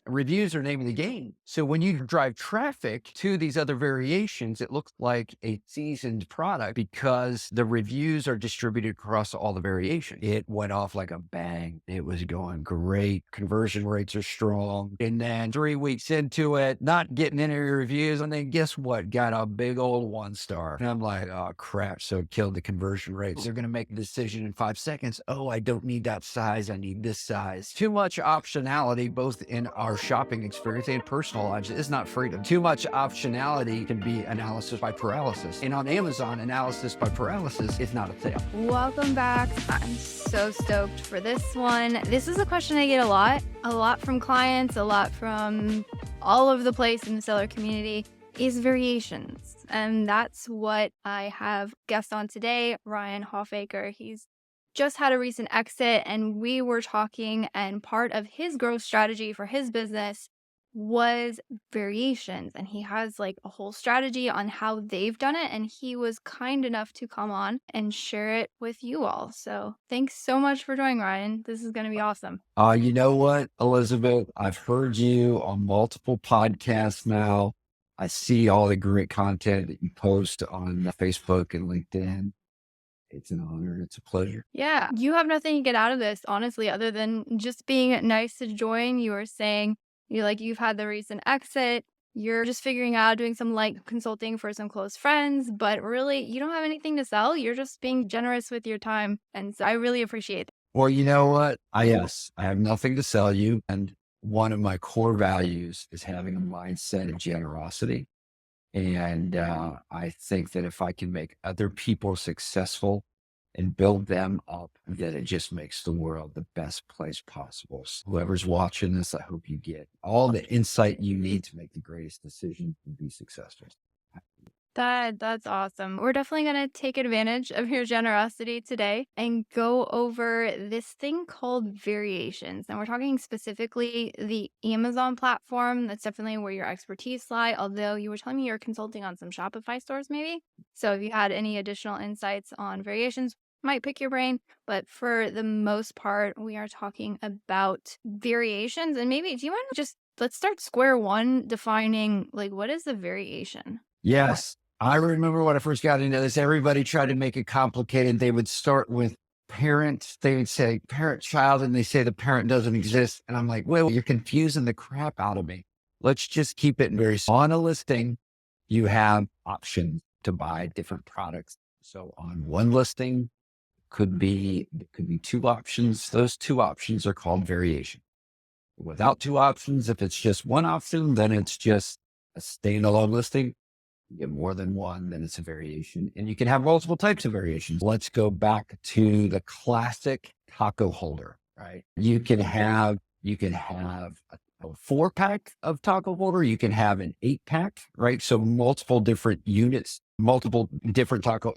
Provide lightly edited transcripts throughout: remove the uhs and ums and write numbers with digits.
Reviews are name of the game. So when you drive traffic to these other variations, it looks like a seasoned product because the reviews are distributed across all the variations. It went off like a bang. It was going great. Conversion rates are strong. And then 3 weeks into it, not getting any reviews. And then guess what? Got a big old 1-star. And I'm like, oh crap. So it killed the conversion rates. They're going to make a decision in 5 seconds. Oh, I don't need that size. I need this size. Too much optionality, both in our shopping experience and personal lives, is not freedom. Too much optionality can be analysis by paralysis. And on Amazon, analysis by paralysis is not a thing. Welcome back. I'm so stoked for this one. This is a question I get a lot from clients, a lot from all over the place in the seller community, is variations. And that's what I have guest on today, Ryan Hofacre. He's just had a recent exit, and we were talking, and part of his growth strategy for his business was variations, and he has like a whole strategy on how they've done it, and he was kind enough to come on and share it with you all. So thanks so much for joining, Ryan. This is going to be awesome. You know what, Elizabeth? I've heard you on multiple podcasts now. I see all the great content that you post on Facebook and LinkedIn. It's an honor. It's a pleasure. Yeah, you have nothing to get out of this, honestly, other than just being nice to join. You were saying you've had the recent exit. You're just figuring out doing some light consulting for some close friends, but really you don't have anything to sell. You're just being generous with your time. And so I really appreciate that. Well, you know what? I have nothing to sell you. And one of my core values is having a mindset of generosity. And I think that if I can make other people successful and build them up, then it just makes the world the best place possible. So whoever's watching this, I hope you get all the insight you need to make the greatest decision and be successful. That's awesome. We're definitely going to take advantage of your generosity today and go over this thing called variations. And we're talking specifically the Amazon platform. That's definitely where your expertise lie. Although you were telling me you're consulting on some Shopify stores, maybe. So if you had any additional insights on variations, might pick your brain. But for the most part, we are talking about variations. And maybe, do you want to just, let's start square one, defining like, what is a variation? Yes. I remember when I first got into this, everybody tried to make it complicated. They would start with parents. They would say parent child, and they say the parent doesn't exist. And I'm like, well, you're confusing the crap out of me. Let's just keep it very simple. On a listing, you have options to buy different products. So on one listing, it could be 2 options. Those 2 options are called variation. Without 2 options, if it's just 1 option, then it's just a standalone listing. You get more than one, then it's a variation. And you can have multiple types of variations. Let's go back to the classic taco holder, right? You can have a 4-pack of taco holder. You can have an 8-pack, right? So multiple different units, multiple taco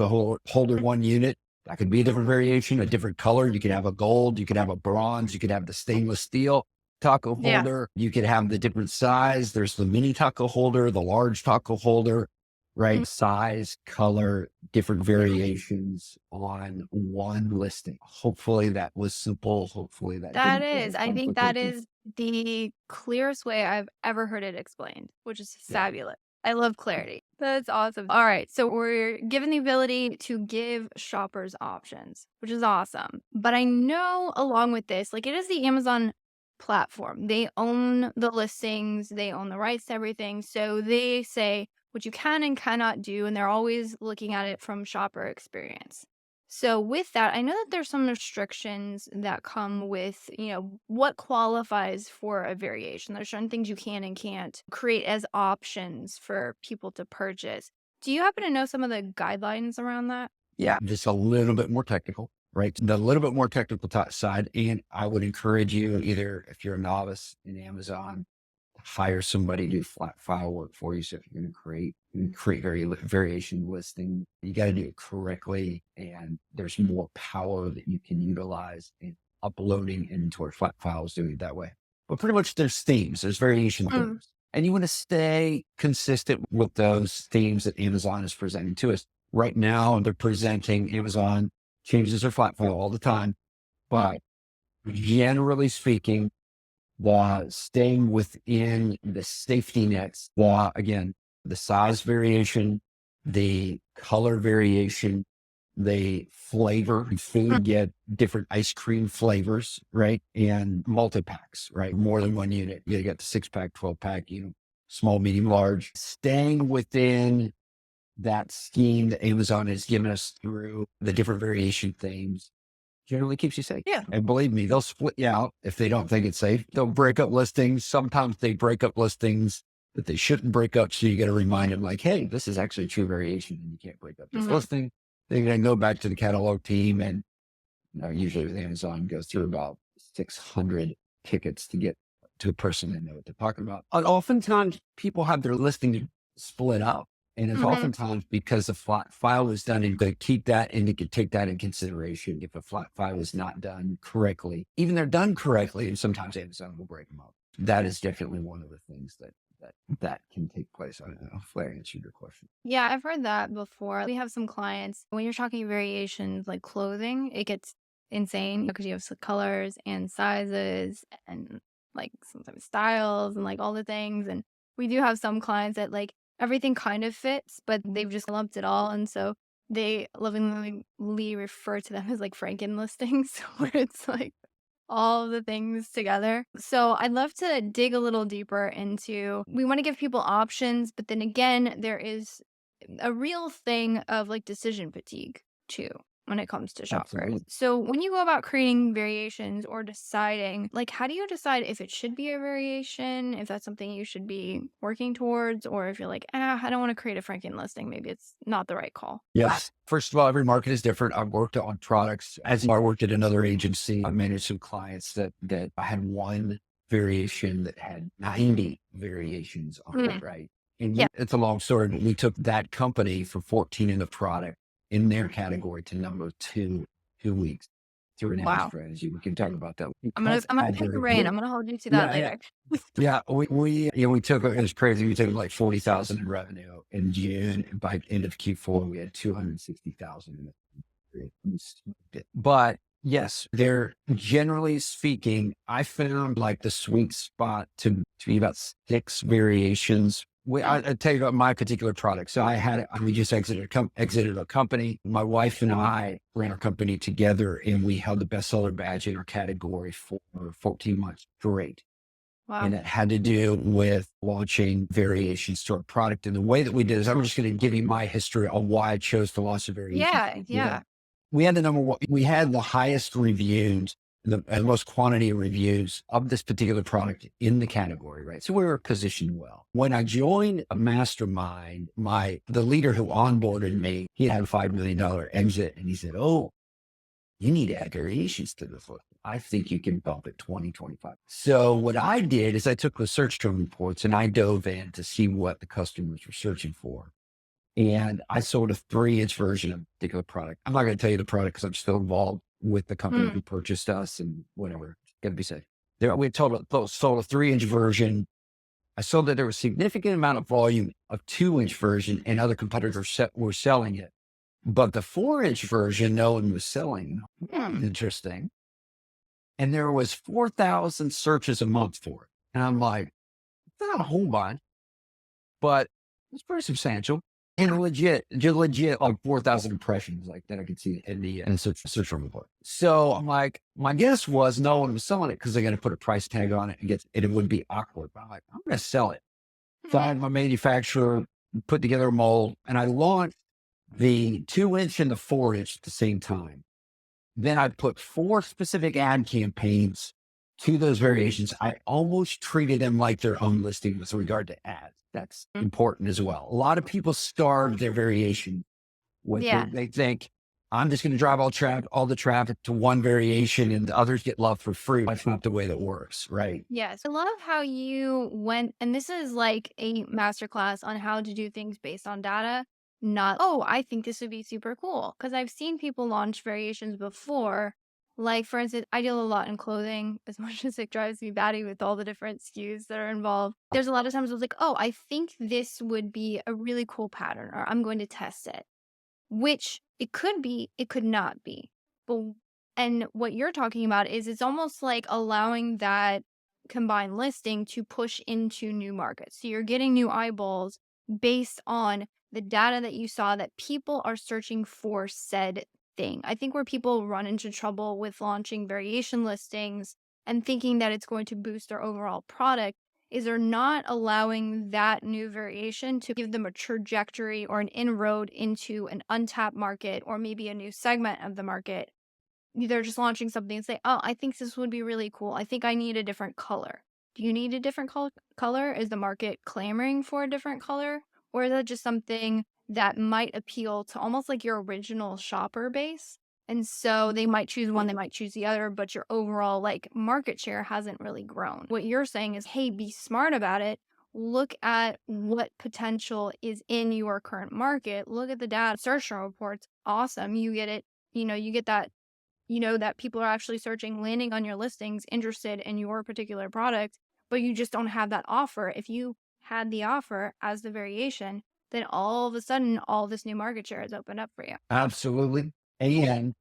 holder, 1 unit. That could be a different variation, a different color. You could have a gold, you could have a bronze, you could have the stainless steel taco holder. You could have the different size. There's the mini taco holder, the large taco holder, right? Size, color, different variations on one listing. Hopefully that was simple. Hopefully I think that is the clearest way I've ever heard it explained, which is fabulous. I love clarity. That's awesome. All right. So we're given the ability to give shoppers options, which is awesome. But I know along with this, like, it is the Amazon platform. They own the listings, they own the rights to everything. So they say what you can and cannot do, and they're always looking at it from shopper experience. So with that, I know that there's some restrictions that come with, what qualifies for a variation. There's certain things you can and can't create as options for people to purchase. Do you happen to know some of the guidelines around that? Yeah, just a little bit more technical, right? The little bit more technical side. And I would encourage you, either if you're a novice in Amazon, hire somebody to do flat file work for you. So if you're going to create variation listing, you got to do it correctly. And there's more power that you can utilize in uploading inventory flat files, doing it that way. But pretty much there's themes, there's variation themes. And you want to stay consistent with those themes that Amazon is presenting to us. Right now, they're presenting, Amazon changes their flat file all the time. But generally speaking, while staying within the safety nets, while again, the size variation, the color variation, the flavor. Food, get different ice cream flavors, right? And multi-packs, right? More than one unit. You get the 6-pack, 12-pack, small, medium, large. Staying within that scheme that Amazon has given us through the different variation themes generally keeps you safe. Yeah. And believe me, they'll split you out if they don't think it's safe. They'll break up listings. Sometimes they break up listings that they shouldn't break up. So you got to remind them like, hey, this is actually a true variation and you can't break up this listing. They're going to go back to the catalog team. And usually with Amazon goes through about 600 tickets to get to a person that know what they're talking about. And oftentimes people have their listing split up. And it's oftentimes because the flat file is done, and they keep that and you can take that in consideration if a flat file is not done correctly. Even they're done correctly, and sometimes Amazon will break them up. That is definitely one of the things that can take place. I don't know if I answered your question. Yeah, I've heard that before. We have some clients, when you're talking variations like clothing, it gets insane because you have colors and sizes and like sometimes styles and like all the things. And we do have some clients that like everything kind of fits, but they've just lumped it all. And so they lovingly refer to them as like Franken listings, where it's like all of the things together. So I'd love to dig a little deeper into, we want to give people options, but then again, there is a real thing of like decision fatigue too when it comes to shoppers. Absolutely. So when you go about creating variations or deciding, like, how do you decide if it should be a variation, if that's something you should be working towards, or if you're like, I don't want to create a Franken listing, maybe it's not the right call? Yes. First of all, every market is different. I've worked on products. As I worked at another agency, I managed some clients that I had one variation that had 90 variations on it, right? And Yeah. it's a long story, but we took that company from 14 in the product in their category to number 2 weeks through an Wow. strategy. We can talk about that. I'm gonna pick your brain. I'm gonna hold you to that later. Yeah, we took, it was crazy. We took like 40,000 in revenue in June, and by end of Q4 we had 260,000 in it. But yes, they're generally speaking, I found like the sweet spot to be about 6 variations. I'll tell you about my particular product. So we just exited a company. My wife and I ran our company together, and we held the bestseller badge in our category for 14 months straight. Wow. And it had to do with launching variations to our product. And the way that we did is, I'm just going to give you my history on why I chose to launch a variation. Yeah. We had we had the highest reviews, the most quantity of reviews of this particular product in the category, right? So we were positioned well. When I joined a mastermind, the leader who onboarded me, he had a $5 million exit, and he said, "Oh, you need to add variations to this list. I think you can bump it 20, 25." So what I did is I took the search term reports and I dove in to see what the customers were searching for. And I sold a 3-inch version of a particular product. I'm not going to tell you the product because I'm still involved with the company who purchased us and whatever. Got to be safe. We sold a 3-inch version. I saw that there was a significant amount of volume of 2-inch version, and other competitors were selling it. But the 4-inch version, no one was selling. Interesting. And there was 4,000 searches a month for it. And I'm like, it's not a whole bunch, but it's pretty substantial. And legit like 4,000 impressions like that I could see in the search report. So I'm like, my guess was no one was selling it because they're going to put a price tag on it and it would be awkward. But I'm like, I'm going to sell it. So I had my manufacturer put together a mold, and I launched the 2-inch and the 4-inch at the same time. Then I put 4 specific ad campaigns to those variations. I almost treated them like their own listing with regard to ads. That's important as well. A lot of people starve their variation. They think, I'm just going to drive all the traffic to one variation and the others get love for free. That's not the way that works, right? Yes. I love how you went, and this is like a masterclass on how to do things based on data, not, I think this would be super cool. Because I've seen people launch variations before. Like, for instance, I deal a lot in clothing, as much as it drives me batty with all the different SKUs that are involved. There's a lot of times I was like, I think this would be a really cool pattern, or I'm going to test it, which it could be, it could not be. And what you're talking about is it's almost like allowing that combined listing to push into new markets. So you're getting new eyeballs based on the data that you saw that people are searching for said thing. I think where people run into trouble with launching variation listings and thinking that it's going to boost their overall product is they're not allowing that new variation to give them a trajectory or an inroad into an untapped market or maybe a new segment of the market. They're just launching something and say, "Oh, I think this would be really cool. I think I need a different color." Do you need a different color? Is the market clamoring for a different color? Or is that just something that might appeal to almost like your original shopper base? And so they might choose one, they might choose the other, but your overall like market share hasn't really grown. What you're saying is, hey, be smart about it. Look at what potential is in your current market. Look at the data, search reports. Awesome. You get it. You get that that people are actually searching, landing on your listings, interested in your particular product, but you just don't have that offer. If you had the offer as the variation, then all of a sudden, all this new market share is opened up for you. Absolutely. And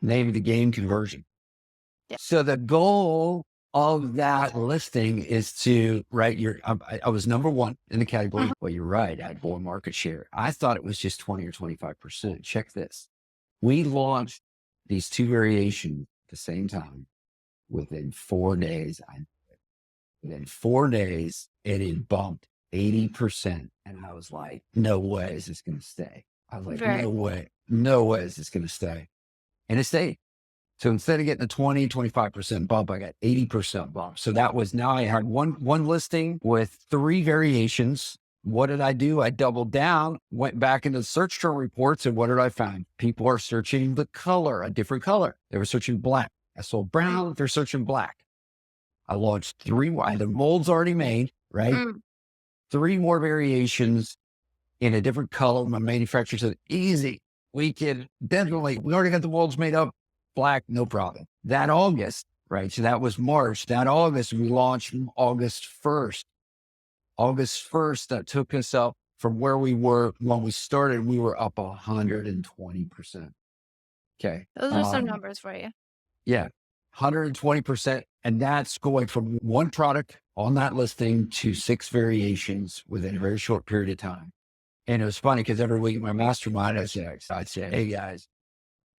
name of the game, conversion. Yeah. So the goal of that listing is to, right, I was number one in the category. Well, you're right. I had more market share. I thought it was just 20 or 25%. Check this. We launched these two variations at the same time within 4 days. Within 4 days, it bumped 80%. And I was like, no way is this going to stay. I was like, no way is this going to stay. And it stayed. So instead of getting a 20, 25% bump, I got 80% bump. So that was, now I had one listing with 3 variations. What did I do? I doubled down, went back into the search term reports, and what did I find? People are searching the color, a different color. They were searching black. I sold brown, they're searching black. I launched 3 more. The mold's already made, right? 3 more variations in a different color. My manufacturer said, easy. We already got the molds made up. Black, no problem. That August, right? So that was March. That August, we launched August 1st. August 1st, that took us up from where we were when we started. We were up 120%. Okay. Those are some numbers for you. Yeah. 120%. And that's going from one product on that listing to 6 variations within a very short period of time. And it was funny because every week in my mastermind, I'd say, hey guys,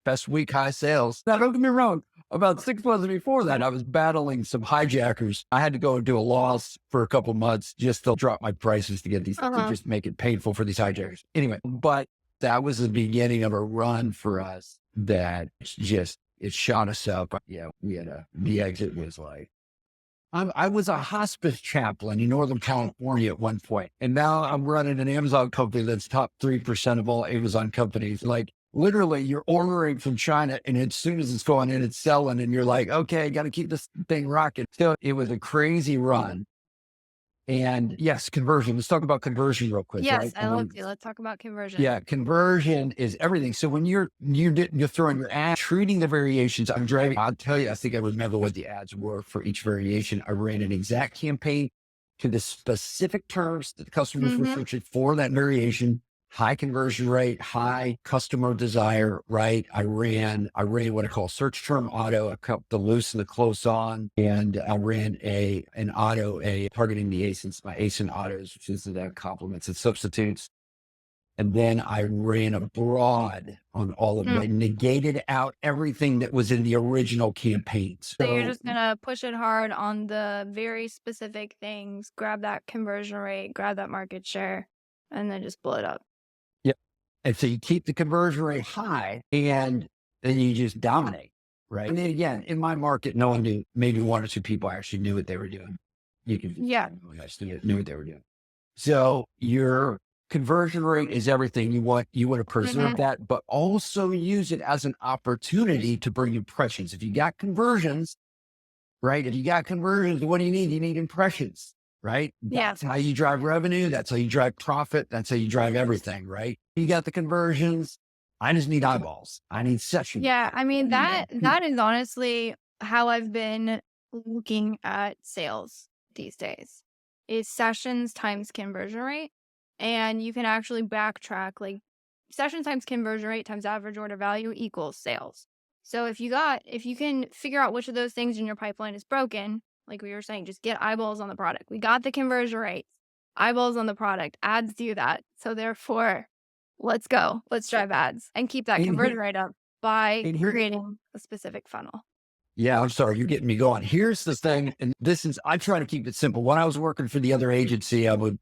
best week high sales. Now, don't get me wrong. About 6 months before that, I was battling some hijackers. I had to go and do a loss for a couple months just to drop my prices to get these, to just make it painful for these hijackers. Anyway, but that was the beginning of a run for us that it shot us up. Yeah, the exit was like, I was a hospice chaplain in Northern California at one point, and now I'm running an Amazon company that's top 3% of all Amazon companies. Like literally, you're ordering from China, and as soon as it's going in, it's selling, and you're like, okay, got to keep this thing rocking. So it was a crazy run. And yes, conversion. Let's talk about conversion real quick. Yes, right? I love you. Let's talk about conversion. Yeah, conversion is everything. So when you're throwing your ad, treating the variations, I'll tell you, I think I remember what the ads were for each variation. I ran an exact campaign to the specific terms that the customers were searching for that variation. High conversion rate, high customer desire, right? I ran what I call search term auto. I kept the loose and the close on, and I ran an auto, targeting the ASINs, my ASIN autos, which is the complements and substitutes. And then I ran a broad on all of them. I negated out everything that was in the original campaigns. So you're just going to push it hard on the very specific things, grab that conversion rate, grab that market share, and then just blow it up. And so you keep the conversion rate high, and then you just dominate, right? And then again, in my market, no one knew, maybe 1 or 2 people actually knew what they were doing. Knew what they were doing. So your conversion rate is everything. You want to preserve that, but also use it as an opportunity to bring impressions. If you got conversions, right? If you got conversions, what do you need? You need impressions. Right? Yeah. That's how you drive revenue. That's how you drive profit. That's how you drive everything, right? You got the conversions. I just need eyeballs. I need sessions. Yeah. I mean, that is honestly how I've been looking at sales these days is sessions times conversion rate. And you can actually backtrack like session times conversion rate times average order value equals sales. So if you can figure out which of those things in your pipeline is broken, like we were saying, just get eyeballs on the product. We got the conversion rates, eyeballs on the product, ads do that. So therefore, let's go. Let's drive ads and keep that And conversion here, rate up by and here, creating a specific funnel. yeah, I'm sorry, you're getting me going. Here's the thing, and I try to keep it simple. When I was working for the other agency, I would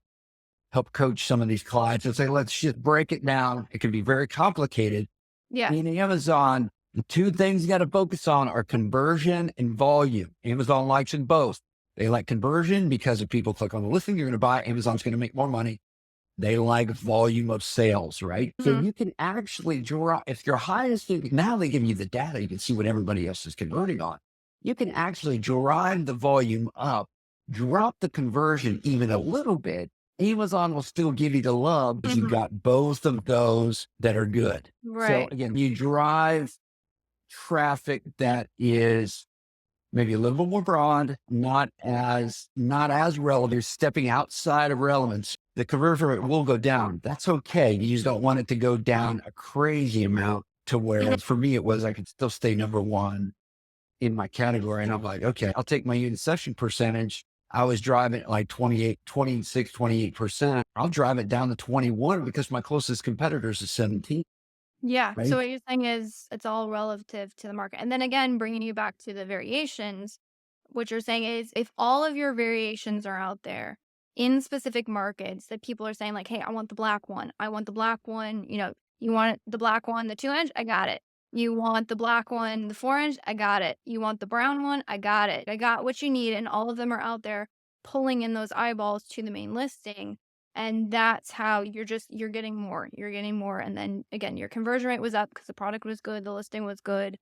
help coach some of these clients and say, let's just break it down. It can be very complicated. Yeah. In Amazon, the two things you got to focus on are conversion and volume. Amazon likes it both. They like conversion because if people click on the listing, you're going to buy. Amazon's going to make more money. They like volume of sales, right? So Mhm. you can actually draw, if your highest, now they give you the data, you can see what everybody else is converting on. You can actually drive the volume up, drop the conversion even a little bit. Amazon will still give you the love because you've Mhm. got both of those that are good. So Right. again, you drive traffic that is maybe a little bit more broad, not as relevant. You're stepping outside of relevance. The conversion rate will go down. That's okay. You just don't want it to go down a crazy amount to where, for me, it was I could still stay number one in my category. And I'm like, okay, I'll take my unit session percentage. I was driving at like 28, 26, 28%. I'll drive it down to 21 because my closest competitors is 17, Yeah. So right? what you're saying is it's all relative to the market. And then again, bringing you back to the variations, what you're saying is if all of your variations are out there in specific markets that people are saying like, hey, I want the black one. I want the black one. You want the black one, the 2-inch, I got it. You want the black one, the 4-inch, I got it. You want the brown one, I got it. I got what you need. And all of them are out there pulling in those eyeballs to the main listing. And that's how you're getting more. You're getting more. And then again, your conversion rate was up because the product was good, the listing was good.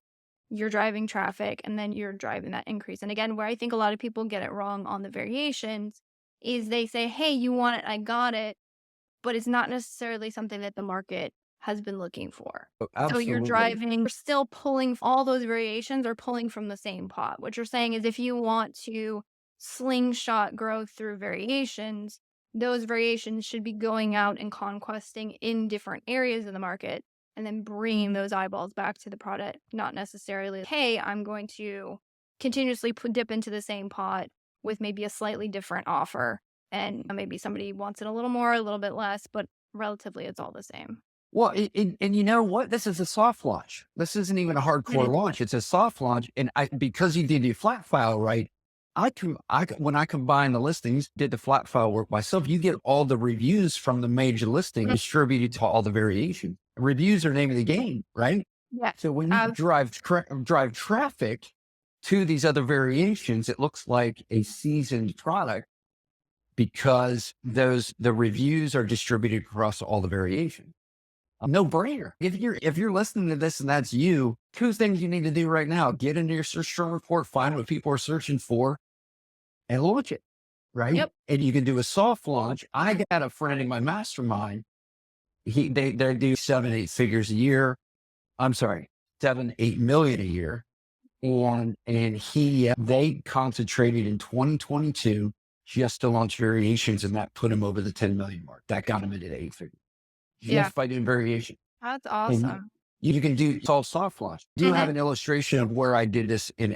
You're driving traffic, and then you're driving that increase. And again, where I think a lot of people get it wrong on the variations is they say, hey, you want it, I got it, but it's not necessarily something that the market has been looking for. Oh, So absolutely. you're still pulling, all those variations are pulling from the same pot. What you're saying is if you want to slingshot growth through variations, those variations should be going out and conquesting in different areas of the market and then bringing those eyeballs back to the product, not necessarily, hey, I'm going to continuously dip into the same pot with maybe a slightly different offer. And maybe somebody wants it a little more, a little bit less, but relatively it's all the same. Well, and you know what? This is a soft launch. This isn't even a hardcore Mhm. launch. It's a soft launch. And because you did your flat file right, when I combine the listings, did the flat file work myself, you get all the reviews from the major listing distributed to all the variations. Reviews are name of the game, right? Yes. So when you drive traffic to these other variations, it looks like a seasoned product because the reviews are distributed across all the variations. A no-brainer. If you're listening to this and that's you, two things you need to do right now: get into your search term report, find what people are searching for, and launch it. Right, Yep. and you can do a soft launch. I got a friend in my mastermind. They do 7-8 figures a year. I'm sorry, 7-8 million a year, and they concentrated in 2022 just to launch variations, and that put him over the 10 million mark. That got him into 8 figures Yeah. just by doing variation. That's And awesome. you can do it's all soft launch. Do you have Mhm. an illustration of where I did this in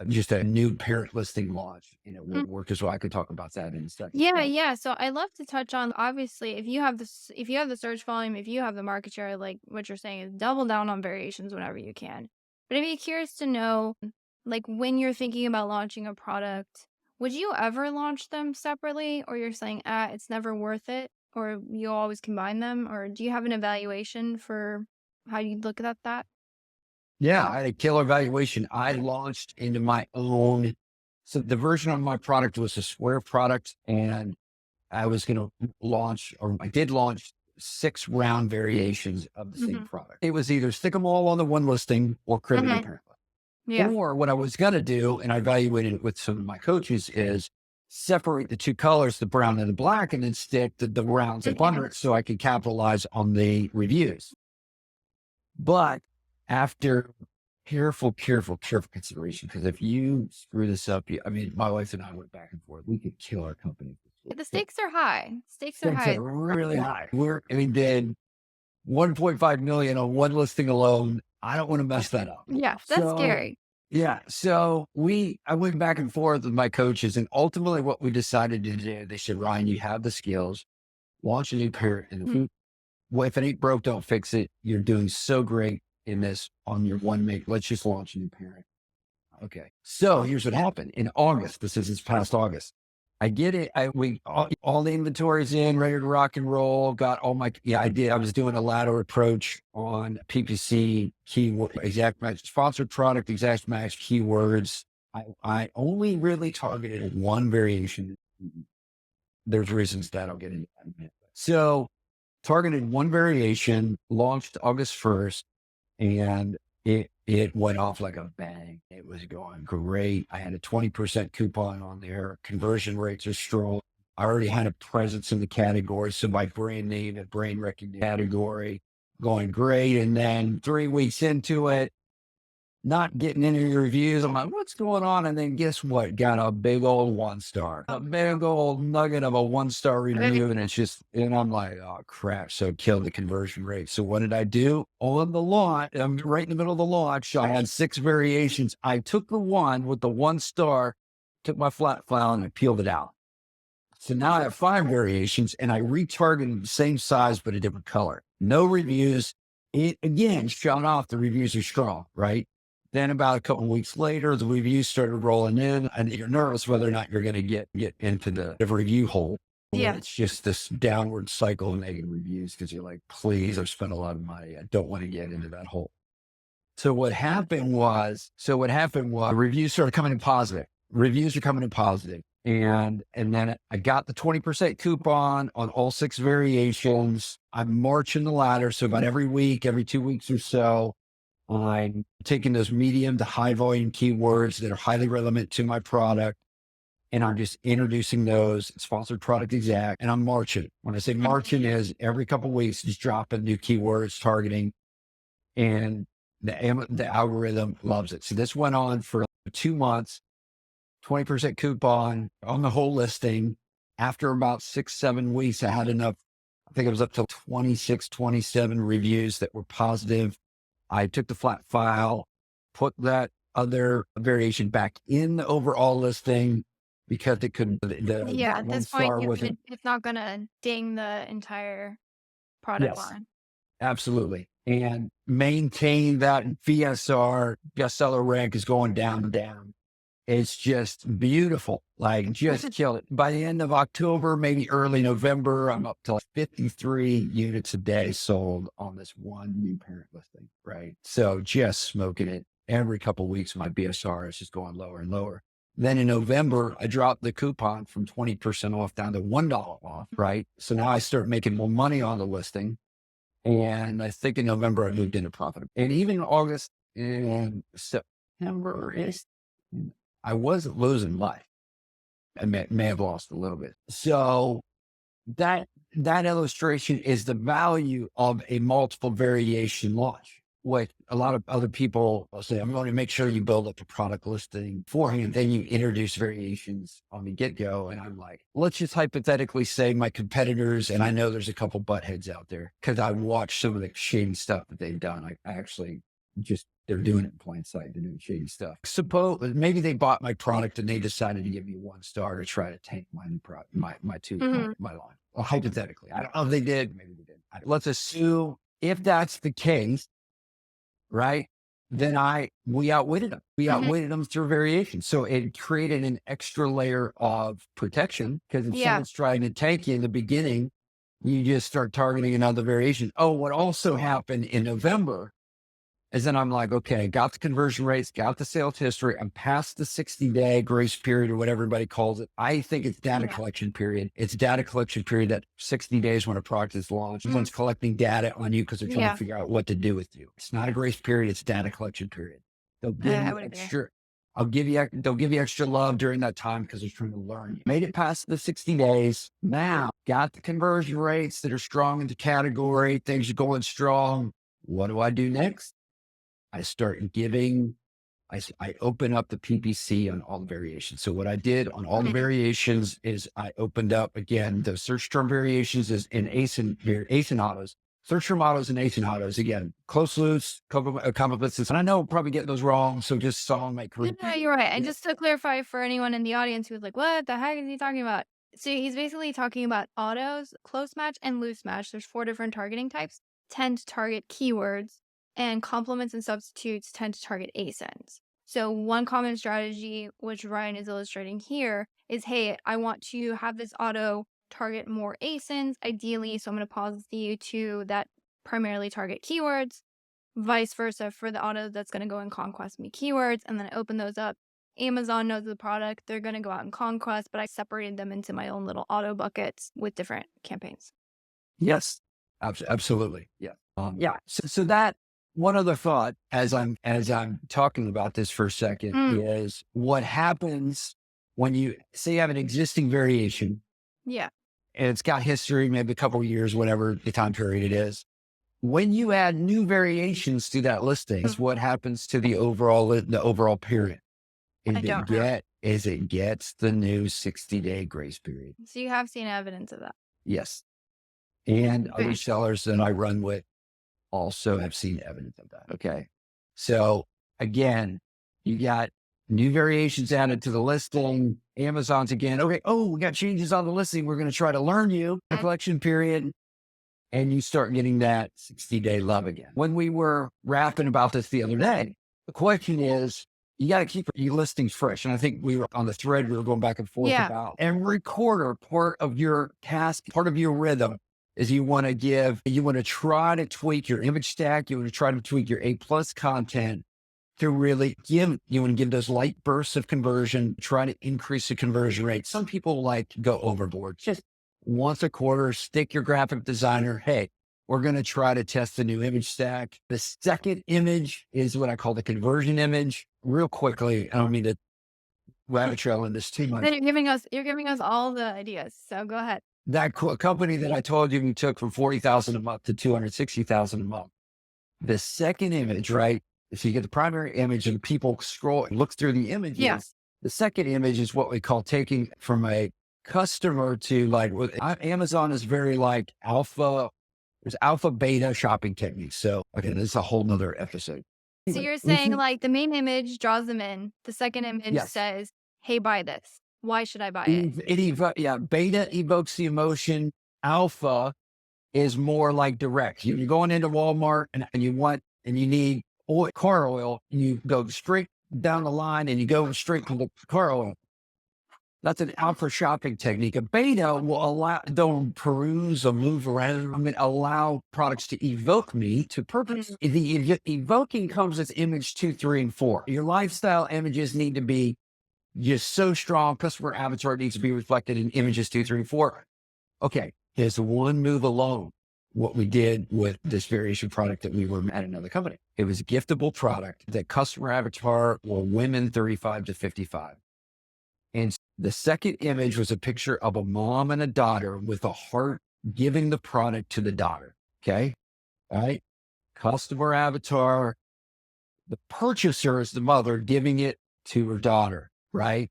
just a new parent listing launch, and it Mm. would work as well? I could talk about that in a second. Yeah, yeah. So I love to touch on obviously if you have the search volume, if you have the market share, like what you're saying is double down on variations whenever you can. But I'd be curious to know, like when you're thinking about launching a product, would you ever launch them separately, or you're saying, it's never worth it, or you always combine them, or do you have an evaluation for how you look at that? Yeah, I had a killer valuation. I launched into my own. So the version of my product was a square product, and I was going to launch, or I did launch 6 round variations of the same Mm-hmm. product. It was either stick them all on the one listing or create a new Mm-hmm. parent list. Yeah. Or what I was going to do, and I evaluated it with some of my coaches, is separate the two colors, the brown and the black, and then stick the rounds up under it so I could capitalize on the reviews. But after careful consideration, because if you screw this up, I mean, my wife and I went back and forth. We could kill our company. The stakes are high. Stakes are Stakes high. are really high. We did 1.5 million on one listing alone. I don't want to mess that up. Yeah, that's So scary. Yeah. So I went back and forth with my coaches, and ultimately what we decided to do, they said, Ryan, you have the skills, launch a new parent. And if it ain't broke, don't fix it. You're doing so great in this on your one make. Let's just launch a new parent. Okay. So here's what happened in August. This past August. I get it. All the inventory's in, ready to rock and roll. Got all my, yeah, I did. I was doing a ladder approach on PPC keyword, exact match, sponsored product, exact match keywords. I only really targeted one variation. There's reasons that I'll get into that in a minute. So targeted one variation, launched August 1st, and it went off like a bang. It was going great. I had a 20% coupon on there. Conversion rates are strong. I already had a presence in the category. So my brand name and brand recognition category going great. And then 3 weeks into it, not getting any reviews. I'm like, what's going on? And then guess what? Got a big old 1-star, a big old nugget of a 1-star review. And I'm like, oh crap. So it killed the conversion rate. So what did I do? On the launch, I'm right in the middle of the launch. I had 6 variations. I took the one with the 1-star, took my flat file and I peeled it out. So now I have 5 variations and I retargeted the same size, but a different color. No reviews. It again shot off. The reviews are strong, right? Then about a couple of weeks later, the reviews started rolling in, and you're nervous whether or not you're going to get into the review hole. Yeah. It's just this downward cycle of negative reviews because you're like, please, I've spent a lot of money. I don't want to get into that hole. So what happened was reviews started coming in positive. Reviews are coming in positive. And then I got the 20% coupon on all 6 variations. I'm marching the ladder. So about every week, every 2 weeks or so, I'm taking those medium to high volume keywords that are highly relevant to my product. And I'm just introducing those sponsored product exact. And I'm marching. When I say marching is every couple of weeks, just dropping new keywords, targeting. And the algorithm loves it. So this went on for 2 months, 20% coupon on the whole listing. After about 6-7 weeks, I had enough. I think it was up to 26, 27 reviews that were positive. I took the flat file, put that other variation back in the overall listing because it could, At this point, it's not going to ding the entire product line. Absolutely. And maintain that VSR bestseller rank is going down and down. It's just beautiful. Like just kill it. By the end of October, maybe early November, I'm up to like 53 units a day sold on this one new parent listing. Right. So just smoking it. Every couple of weeks, my BSR is just going lower and lower. Then in November, I dropped the coupon from 20% off down to $1 off. Right. So now I start making more money on the listing. And I think in November, I moved into profit. And even August and September, I wasn't losing life. I may have lost a little bit. So that illustration is the value of a multiple variation launch. What a lot of other people will say, I'm going to make sure you build up a product listing beforehand, then you introduce variations on the get-go. And I'm like, let's just hypothetically say my competitors, and I know there's a couple buttheads out there because I watched some of the shady stuff that they've done. I actually they're doing it in plain sight. They're doing shady stuff. Suppose maybe they bought my product and they decided to give me 1-star to try to tank my new product, my line. Well, hypothetically, I don't know if they did. Maybe they did. Let's assume if that's the case, right? Then we outwitted them. We outwitted them through variation. So it created an extra layer of protection because if someone's trying to tank you in the beginning, you just start targeting another variation. Oh, what also happened in November is then I'm like, okay, got the conversion rates, got the sales history. I'm past the 60-day grace period or whatever everybody calls it. I think it's data collection period. It's data collection period that 60 days when a product is launched. Someone's collecting data on you because they're trying to figure out what to do with you. It's not a grace period. It's data collection period. They'll give you extra. They'll give you extra love during that time because they're trying to learn you. Made it past the 60 days. Now got the conversion rates that are strong in the category. Things are going strong. What do I do next? I start giving, I open up the PPC on all the variations. So what I did on all the variations is I opened up again, the search term variations is in ASIN autos. search term autos and ASIN autos. Again, close loops, complements. And I know I'm probably getting those wrong. So just so my No, correct. no, you're right. And Yeah. just to clarify for anyone in the audience who's like, what the heck is he talking about? So he's basically talking about autos, close match, and loose match. There's 4 different targeting types, tend to target keywords, and complements and substitutes tend to target ASINs. So one common strategy, which Ryan is illustrating here, is, hey, I want to have this auto target more ASINs, ideally. So I'm going to pause the U2 that primarily target keywords, vice versa for the auto that's going to go and conquest me keywords, and then I open those up. Amazon knows the product. They're going to go out and conquest, but I separated them into my own little auto buckets with different campaigns. Yes, absolutely. Yeah. Yeah. So that one other thought as I'm talking about this for a second is what happens when you say you have an existing variation. Yeah. And it's got history, maybe a couple of years, whatever the time period it is. When you add new variations to that listing, what happens to the overall period? I don't know. It gets the new 60-day grace period. So you have seen evidence of that. Yes. And other sellers that I run with also have seen evidence of that. Okay. So again, you got new variations added to the listing. Amazon's again, okay, we got changes on the listing. We're going to try to learn you the collection period. And you start getting that 60-day love again. When we were rapping about this the other day, the question is, you got to keep your listings fresh. And I think we were on the thread, we were going back and forth about every quarter, part of your task, part of your rhythm is you want to try to tweak your image stack. You want to try to tweak your A+ content to really you want to give those light bursts of conversion, try to increase the conversion rate. Some people like to go overboard. Just once a quarter, stick your graphic designer. Hey, we're going to try to test the new image stack. The second image is what I call the conversion image. Real quickly, I don't mean to rabbit trail in this too much. Then you're giving us all the ideas. So go ahead. That company that I told you took from $40,000 a month to $260,000 a month. The second image, right? If you get the primary image and people scroll and look through the images, the second image is what we call taking from a customer to like Amazon is very like alpha. There's alpha beta shopping techniques. So again, this is a whole nother episode. So you're saying like the main image draws them in. The second image says, hey, buy this. Why should I buy it? Beta evokes the emotion. Alpha is more like direct. You're going into Walmart and you need car oil, and you go straight down the line and you go straight to the car oil. That's an alpha shopping technique. A beta will they'll peruse or move around. I mean, allow products to evoke me to purpose. The evoking comes as image 2, 3, and 4. Your lifestyle images need to be just so strong. Customer avatar needs to be reflected in images 2, 3, and 4. Okay, here's one move alone. What we did with this variation product that we were at another company. It was a giftable product that customer avatar were women 35 to 55. And the second image was a picture of a mom and a daughter with a heart giving the product to the daughter. Okay. All right. Customer avatar. The purchaser is the mother giving it to her daughter. Right.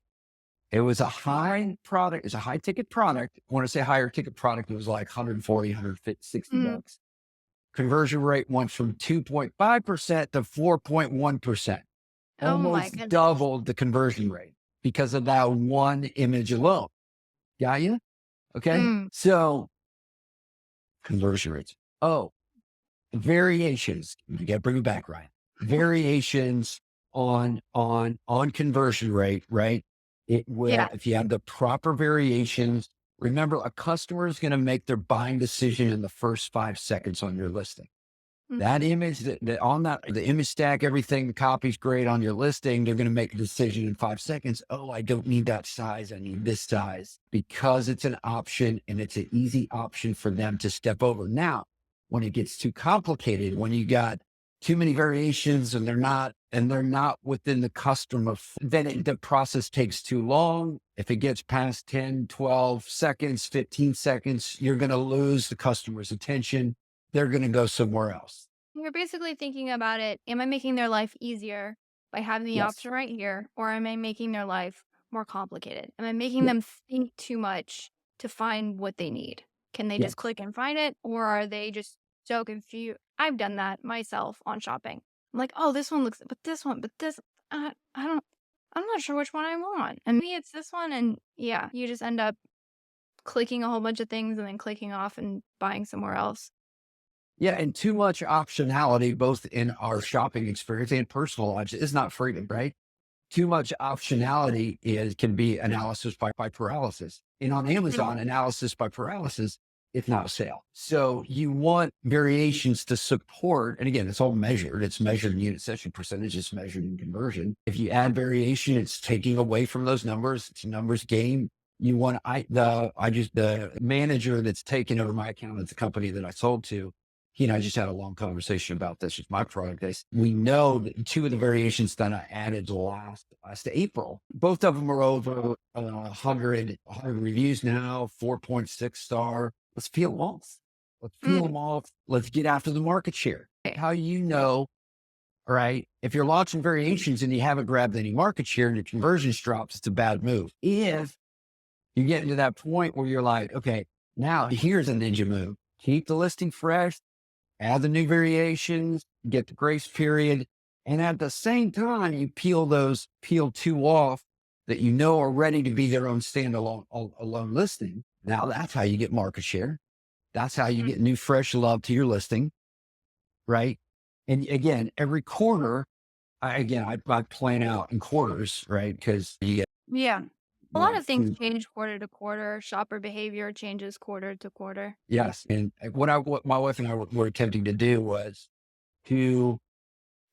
It was a high product. It's a high ticket product. When I say higher ticket product, it was like 140, 160 bucks. Conversion rate went from 2.5% to 4.1%. Almost doubled the conversion rate because of that one image alone. Got you? Okay. So conversion rates. Variations. You got to bring it back, Ryan. Variations on conversion rate, right? It will, if you have the proper variations, remember a customer is going to make their buying decision in the first 5 seconds on your listing. That image the image stack, everything, the copy's great on your listing. They're going to make a decision in 5 seconds. Oh, I don't need that size. I need this size because it's an option and it's an easy option for them to step over. Now, when it gets too complicated, when you got too many variations and they're not within the customer, then the process takes too long. If it gets past 10, 12 seconds, 15 seconds, you're going to lose the customer's attention. They're going to go somewhere else. You're basically thinking about it. Am I making their life easier by having the option right here? Or am I making their life more complicated? Am I making them think too much to find what they need? Can they just click and find it? Or are they just so confused. I've done that myself on shopping. I'm like, oh, this one looks, but this one, but this, I don't, I'm not sure which one I want. And maybe it's this one. And yeah, you just end up clicking a whole bunch of things and then clicking off and buying somewhere else. Yeah. And too much optionality, both in our shopping experience and personal lives, is not freedom, right? Too much optionality can be analysis by paralysis. And on Amazon, analysis by paralysis, it's not a sale. So you want variations to support, and again, it's all measured. It's measured in unit session percentage. It's measured in conversion. If you add variation, it's taking away from those numbers. It's a numbers game. You want, the manager that's taken over my account at the company that I sold to, he and I just had a long conversation about this with my product. We know that two of the variations that I added last April, both of them are over 100 reviews now, 4.6 star. Let's peel them off. Let's peel them off. Let's get after the market share. How right? If you're launching variations and you haven't grabbed any market share and your conversions drops, it's a bad move. If you get into that point where you're like, okay, now here's a ninja move. Keep the listing fresh, add the new variations, get the grace period. And at the same time, you peel two off that you know are ready to be their own standalone alone listing. Now that's how you get market share. That's how you get new, fresh love to your listing, right? And again, every quarter, I plan out in quarters, right? Because Yeah. A lot of things change quarter to quarter. Shopper behavior changes quarter to quarter. Yes. And what my wife and I were attempting to do was two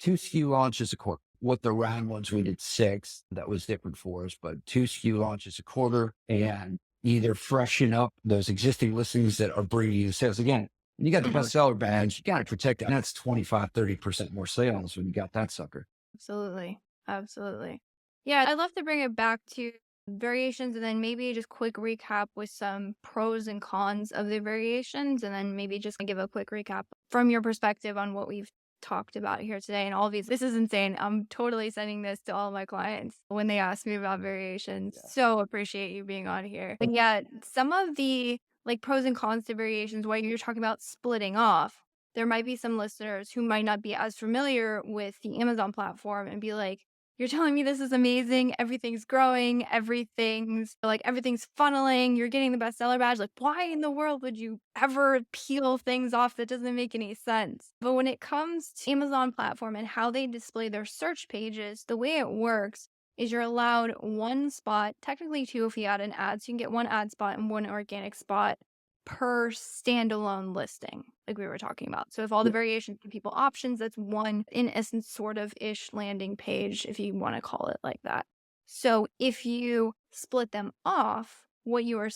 SKU launches a quarter. What the round ones, we did 6. That was different for us, but 2 SKU launches a quarter, and either freshen up those existing listings that are bringing you sales. Again, when you got the bestseller badge, you got to protect that. And that's 25, 30% more sales when you got that sucker. Absolutely. Absolutely. Yeah. I'd love to bring it back to variations and then maybe just quick recap with some pros and cons of the variations. And then maybe just give a quick recap from your perspective on what we've talked about here today and all of these. This is insane. I'm totally sending this to all my clients when they ask me about variations. Yeah. So appreciate you being on here. But yeah, some of the pros and cons to variations, while you're talking about splitting off, there might be some listeners who might not be as familiar with the Amazon platform and be like, you're telling me this is amazing. Everything's growing. Everything's funneling. You're getting the bestseller badge. Why in the world would you ever peel things off? That doesn't make any sense. But when it comes to Amazon platform and how they display their search pages, the way it works is you're allowed one spot, technically 2 if you add an ad. So you can get 1 ad spot and 1 organic spot per standalone listing, like we were talking about. So if all the variations give people options, that's one, in essence, sort of ish landing page, if you want to call it like that. So if you split them off, what you're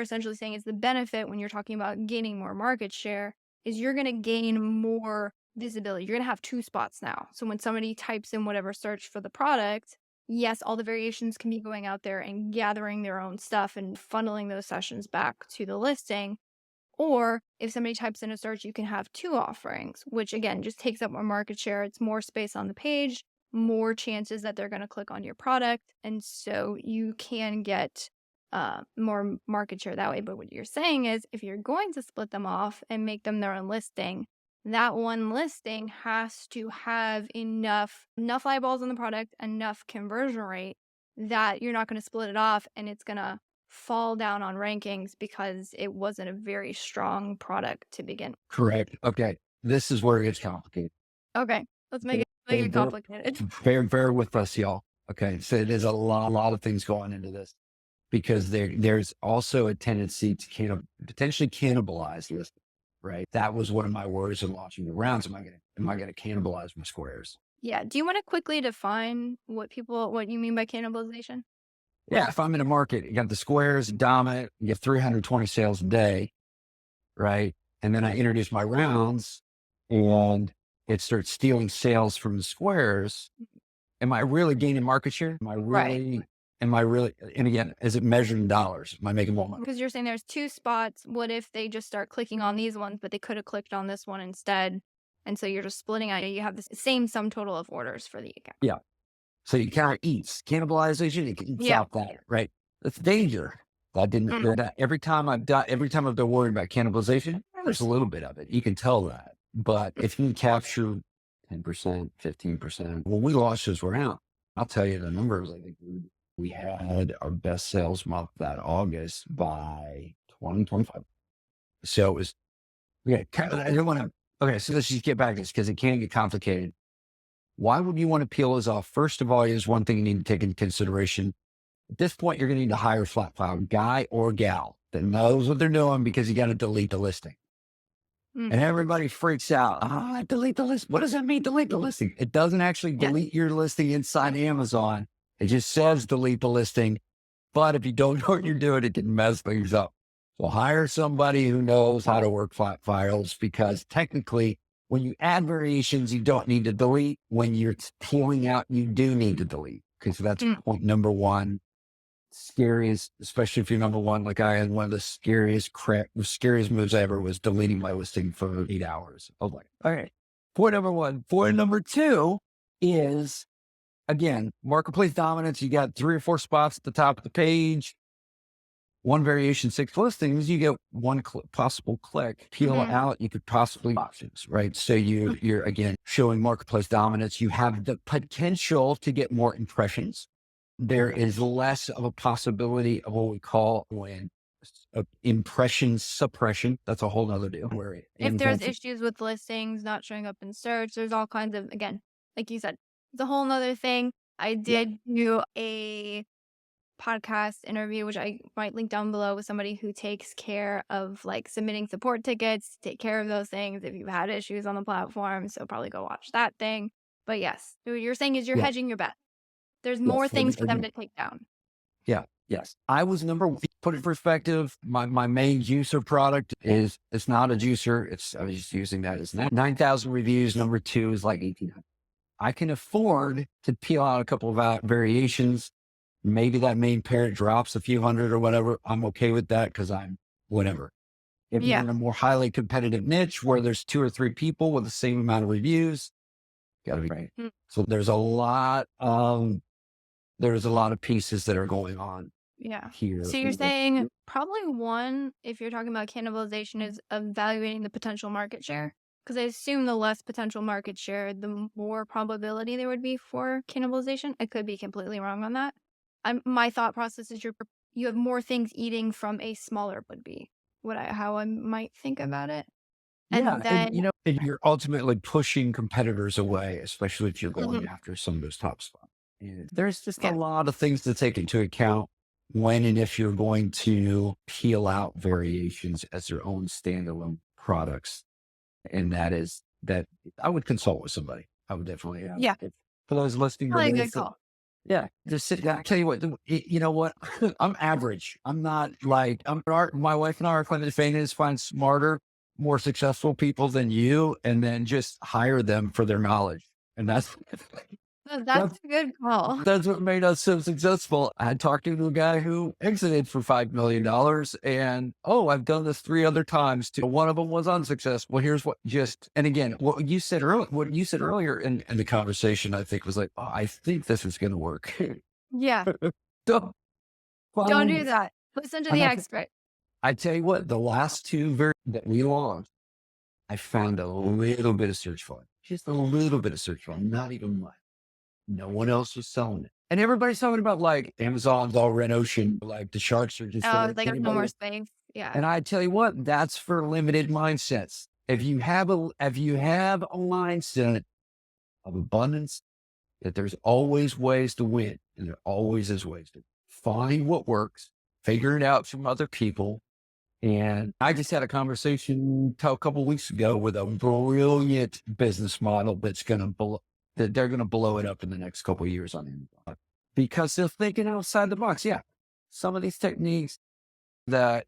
essentially saying is the benefit when you're talking about gaining more market share is you're going to gain more visibility. You're going to have 2 spots now. So when somebody types in whatever search for the product, yes, all the variations can be going out there and gathering their own stuff and funneling those sessions back to the listing. Or if somebody types in a search, you can have 2 offerings, which again, just takes up more market share. It's more space on the page, more chances that they're going to click on your product. And so you can get more market share that way. But what you're saying is if you're going to split them off and make them their own listing, that one listing has to have enough eyeballs on the product, enough conversion rate that you're not going to split it off and it's going to fall down on rankings because it wasn't a very strong product to begin. Correct. Okay. This is where it gets complicated. Okay. Let's make it complicated. Bear with us, y'all. Okay. So there's a lot of things going into this because there's also a tendency to potentially cannibalize this. Right. That was one of my worries in launching the rounds. Am I going to cannibalize my squares? Yeah. Do you want to quickly define what you mean by cannibalization? Yeah. If I'm in a market, you got the squares dominant, you get 320 sales a day. Right. And then I introduce my rounds and it starts stealing sales from the squares. Am I really gaining market share? Am I really, and again, is it measured in dollars? Am I making more money? Because you're saying there's 2 spots. What if they just start clicking on these ones, but they could have clicked on this one instead? And so you're just splitting out. You have the same sum total of orders for the account. Yeah. So you kind of eats cannibalization. You can eat out that, right? That's danger. I didn't. Every time I've been worried about cannibalization, there's a little bit of it. You can tell that. But if you capture 10%, 15%, when we launched those were out, I'll tell you the numbers. I think we had our best sales month that August by 2025. So it was, yeah, I don't want to, okay, so let's just get back to this because it can get complicated. Why would you want to peel those off? First of all, here's one thing you need to take into consideration. At this point, you're going to need to hire a flat file guy or gal that knows what they're doing because you got to delete the listing. Mm. And everybody freaks out. Oh, delete the list. What does that mean? Delete the listing. It doesn't actually delete your listing inside Amazon. It just says delete the listing. But if you don't know what you're doing, it can mess things up. So hire somebody who knows how to work flat files because technically when you add variations, you don't need to delete. When you're pulling out, you do need to delete. Okay, so that's point number one. Scariest, especially if you're number one, like I had one of the scariest moves ever was deleting my listing for 8 hours. I was like, all right, point number one. Point number two is, again, marketplace dominance. You got 3 or 4 spots at the top of the page, one variation, 6 listings, you get one possible click. Peel out, you could possibly options, right? So you're again showing marketplace dominance. You have the potential to get more impressions. There is less of a possibility of what we call impression suppression. That's a whole nother deal. Where if there's issues with listings not showing up in search, there's all kinds of, again, like you said, it's a whole nother thing. I did do a podcast interview, which I might link down below, with somebody who takes care of like submitting support tickets, take care of those things if you've had issues on the platform. So probably go watch that thing. But yes, what you're saying is you're hedging your bet. There's more things for them to take down. Yeah. Yes. I was number one. Put it in perspective. My main juicer product it's not a juicer. I was just using that as 9,000 reviews. Number 2 is like 1,800. I can afford to peel out a couple of variations. Maybe that main parent drops a few hundred or whatever. I'm okay with that because I'm whatever. If you're in a more highly competitive niche where there's 2 or 3 people with the same amount of reviews, gotta be right. So there's a lot of pieces that are going on. Here. So you're saying probably one, if you're talking about cannibalization, is evaluating the potential market share. Because I assume the less potential market share, the more probability there would be for cannibalization. I could be completely wrong on that. My thought process is you have more things eating from a smaller would be how I might think about it. And then you're ultimately pushing competitors away, especially if you're going after some of those top spots. And there's just a lot of things to take into account when and if you're going to peel out variations as their own standalone products. And that is that I would consult with somebody. I would definitely for those listening. Probably a good call. Yeah, just sit down. Tell you what, you know what? I'm average. I'm not like my wife and I are kind of famous, find smarter, more successful people than you, and then just hire them for their knowledge. And that's a good call. That's what made us so successful. I talked to a guy who exited for $5 million and, I've done this 3 other times too. One of them was unsuccessful. Here's and again, what you said earlier in the conversation, I think was like, I think this is going to work. Yeah. Don't do that. Listen to the expert. I tell you what, the last 2 that we launched, I found a little bit of search volume, just a little bit of search volume, not even much. No one else was selling it. And everybody's talking about like Amazon's all red ocean, like the sharks are just like no more space. Yeah. And I tell you what, that's for limited mindsets. If you have a mindset of abundance, that there's always ways to win, and there always is ways to find what works, figure it out from other people. And I just had a conversation a couple of weeks ago with a brilliant business model that's going to that they're going to blow it up in the next couple of years on Amazon because they're thinking outside the box. Yeah. Some of these techniques that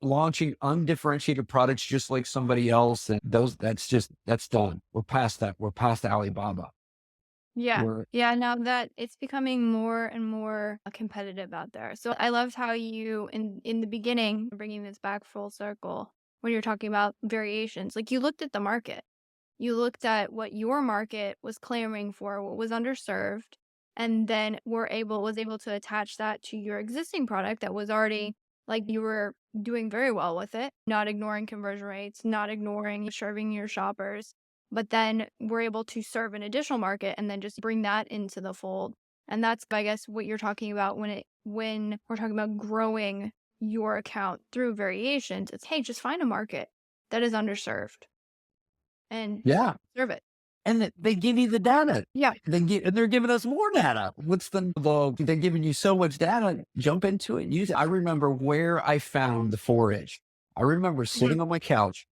launching undifferentiated products just like somebody else. And that's done. We're past that. We're past Alibaba. Yeah. Now that it's becoming more and more competitive out there. So I loved how you, in the beginning, bringing this back full circle, when you're talking about variations, like you looked at the market. You looked at what your market was clamoring for, what was underserved, and then was able to attach that to your existing product that was already Like you were doing very well with it, not ignoring conversion rates, not ignoring serving your shoppers, but then we're able to serve an additional market and then just bring that into the fold. And that's, I guess, what you're talking about when we're talking about growing your account through variations. It's, hey, just find a market that is underserved and Yeah. serve it. And they give you the data. Yeah. And they're giving us more data. They're giving you so much data. Jump into it and use it. I remember where I found the 4-inch. I remember sitting on my couch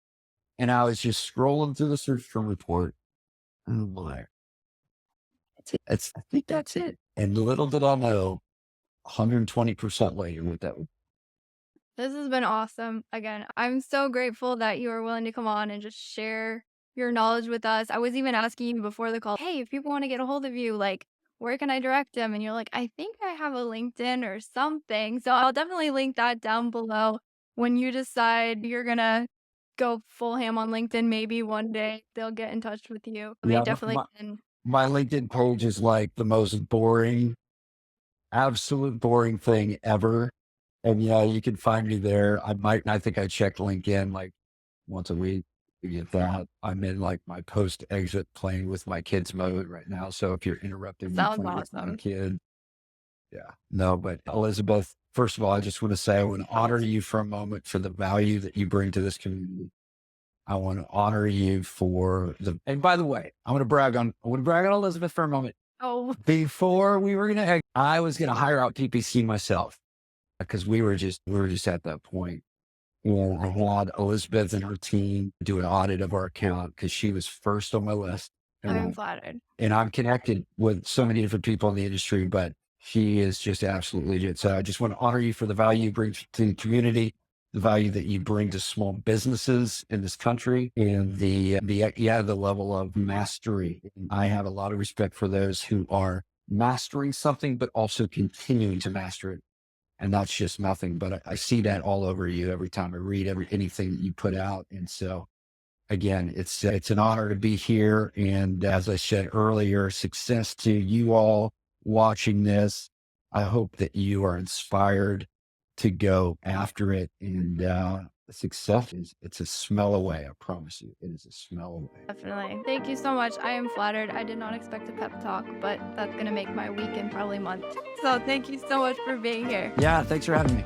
and I was just scrolling through the search term report. Oh my. I think that's it. And little did I know, 120% later what that was. This has been awesome. Again, I'm so grateful that you were willing to come on and just share your knowledge with us. I was even asking you before the call, hey, if people want to get a hold of you, like, where can I direct them? And you're like, I think I have a LinkedIn or something. So I'll definitely link that down below. When you decide you're going to go full ham on LinkedIn, maybe one day they'll get in touch with you. They Yeah, definitely can. my LinkedIn page is like the most boring, absolute boring thing ever. And yeah, you can find me there. I think I check LinkedIn like once a week to get that. I'm in like my post exit playing with my kids mode right now. So if you're interrupting me Sounds playing with my awesome. kid, yeah, no, but Elizabeth, first of all, I just want to say I want to honor you for a moment for the value that you bring to this community. I want to honor you and by the way, I want to brag on Elizabeth for a moment. Oh, Before we were going to, I was going to hire out PPC myself because we were just at that point. And I had Elizabeth and her team do an audit of our account because she was first on my list. I'm flattered. And I'm connected with so many different people in the industry, but she is just absolutely legit. So I just want to honor you for the value you bring to the community, the value that you bring to small businesses in this country, and the level of mastery. I have a lot of respect for those who are mastering something, but also continuing to master it. And that's just nothing, but I see that all over you every time I read anything that you put out. And so again, it's an honor to be here. And as I said earlier, success to you all watching this. I hope that you are inspired to go after it. And success it's a smell away. I promise you, it is a smell away. Definitely. Thank you so much. I am flattered. I did not expect a pep talk, but that's going to make my week and probably month. So thank you so much for being here. Yeah, thanks for having me.